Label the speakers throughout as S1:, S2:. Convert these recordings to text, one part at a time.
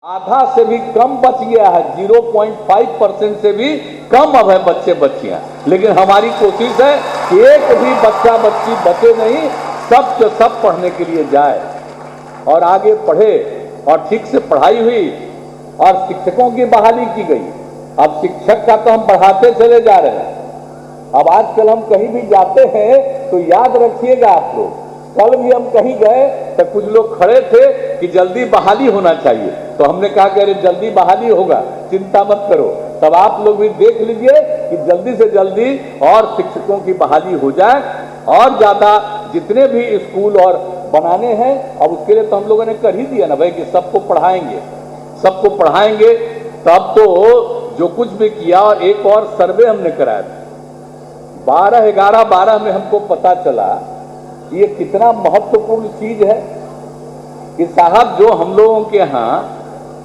S1: आधा से भी कम बच गया है, 0.5% से भी कम अब है बच्चे बच्चियां। लेकिन हमारी कोशिश है कि एक भी बच्चा बच्ची बचे नहीं, सब के सब पढ़ने के लिए जाए और आगे पढ़े। और ठीक से पढ़ाई हुई और शिक्षकों की बहाली की गई। अब शिक्षक का तो हम बढ़ाते चले जा रहे हैं। अब आजकल हम कहीं भी जाते हैं तो याद रखिएगा आप लोग, कल भी हम कहीं गए तो कुछ लोग खड़े थे कि जल्दी बहाली होना चाहिए, तो हमने कहा कि अरे जल्दी बहाली होगा, चिंता मत करो। तब आप लोग भी देख लीजिए कि जल्दी से जल्दी और शिक्षकों की बहाली हो जाए और ज्यादा जितने भी स्कूल और बनाने हैं। अब उसके लिए तो हम लोगों ने कर ही दिया ना भाई कि सबको पढ़ाएंगे। तब तो जो कुछ भी किया, और एक और सर्वे हमने कराया था 12 में हमको पता चला ये कितना महत्वपूर्ण चीज है कि साहब जो हम लोगों के यहाँ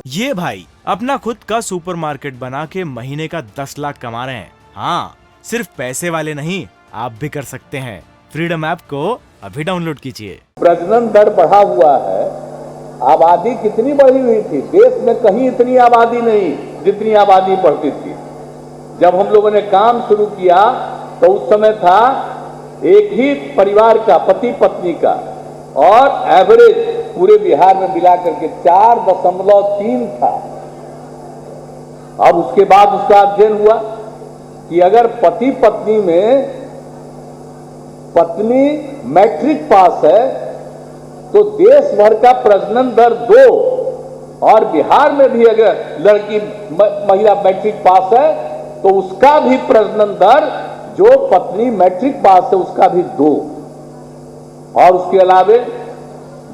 S2: ये भाई अपना खुद का सुपरमार्केट बना के महीने का 10 लाख कमा रहे हैं। हाँ, सिर्फ पैसे वाले नहीं, आप भी कर सकते हैं। फ्रीडम ऐप को अभी डाउनलोड कीजिए।
S1: प्रजनन दर बढ़ा हुआ है। आबादी कितनी बढ़ी हुई थी, देश में कहीं इतनी आबादी नहीं जितनी आबादी बढ़ती थी। जब हम लोगों ने काम शुरू किया तो उस समय था एक ही परिवार का, पति पत्नी का, और एवरेज पूरे बिहार में मिला करके 4.3 था। अब उसके बाद उसका अध्ययन हुआ कि अगर पति पत्नी में पत्नी मैट्रिक पास है तो देश भर का प्रजनन दर 2, और बिहार में भी अगर लड़की महिला मैट्रिक पास है तो उसका भी प्रजनन दर, जो पत्नी मैट्रिक पास है उसका भी 2, और उसके अलावे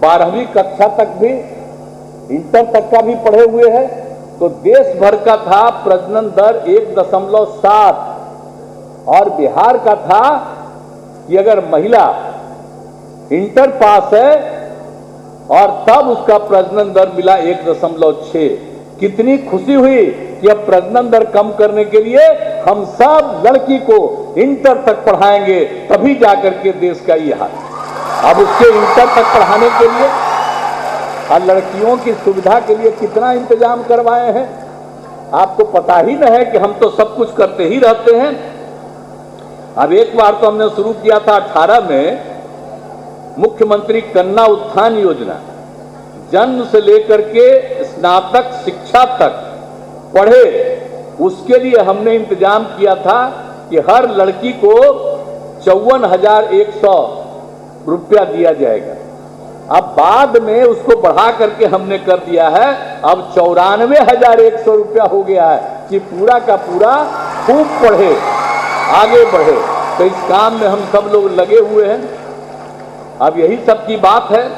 S1: 12वीं कक्षा तक भी, इंटर तक का भी पढ़े हुए हैं। तो देश भर का था प्रजनन दर 1.7, और बिहार का था कि अगर महिला इंटर पास है और तब उसका प्रजनन दर मिला 1.6। कितनी खुशी हुई कि अब प्रजनन दर कम करने के लिए हम सब लड़की को इंटर तक पढ़ाएंगे, तभी जाकर के देश का ये हाल। अब उसके इंटर तक पढ़ाने के लिए और लड़कियों की सुविधा के लिए कितना इंतजाम करवाए हैं, आपको पता ही न है कि हम तो सब कुछ करते ही रहते हैं। अब एक बार तो हमने शुरू किया था 18 में मुख्यमंत्री कन्या उत्थान योजना, जन्म से लेकर के स्नातक शिक्षा तक पढ़े, उसके लिए हमने इंतजाम किया था कि हर लड़की को 54,100 रुपया दिया जाएगा। अब बाद में उसको बढ़ा करके हमने कर दिया है, अब 94,100 रुपया हो गया है कि पूरा का पूरा खूब पढ़े, आगे बढ़े। तो इस काम में हम सब लोग लगे हुए हैं। अब यही सब की बात है,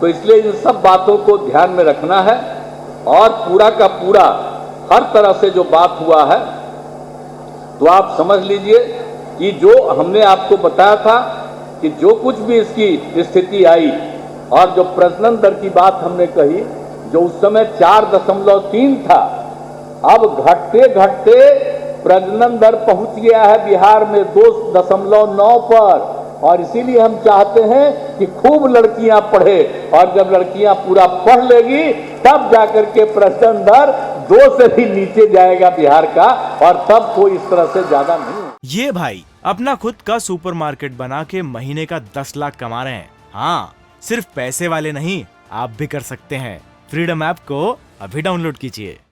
S1: तो इसलिए इन सब बातों को ध्यान में रखना है और पूरा का पूरा हर तरह से जो बात हुआ है तो आप समझ लीजिए कि जो हमने आपको बताया था कि जो कुछ भी इसकी स्थिति आई और जो प्रजनन दर की बात हमने कही, जो उस समय 4.3 था, अब घटते घटते प्रजनन दर पहुंच गया है बिहार में 2.9 पर। और इसीलिए हम चाहते हैं कि खूब लड़कियां पढ़े, और जब लड़कियां पूरा पढ़ लेगी तब जाकर के प्रजनन दर 2 से भी नीचे जाएगा बिहार का, और तब कोई इस तरह से ज्यादा नहीं।
S2: ये भाई अपना खुद का सुपरमार्केट बना के महीने का 10 लाख कमा रहे हैं। हाँ, सिर्फ पैसे वाले नहीं, आप भी कर सकते हैं। फ्रीडम ऐप को अभी डाउनलोड कीजिए।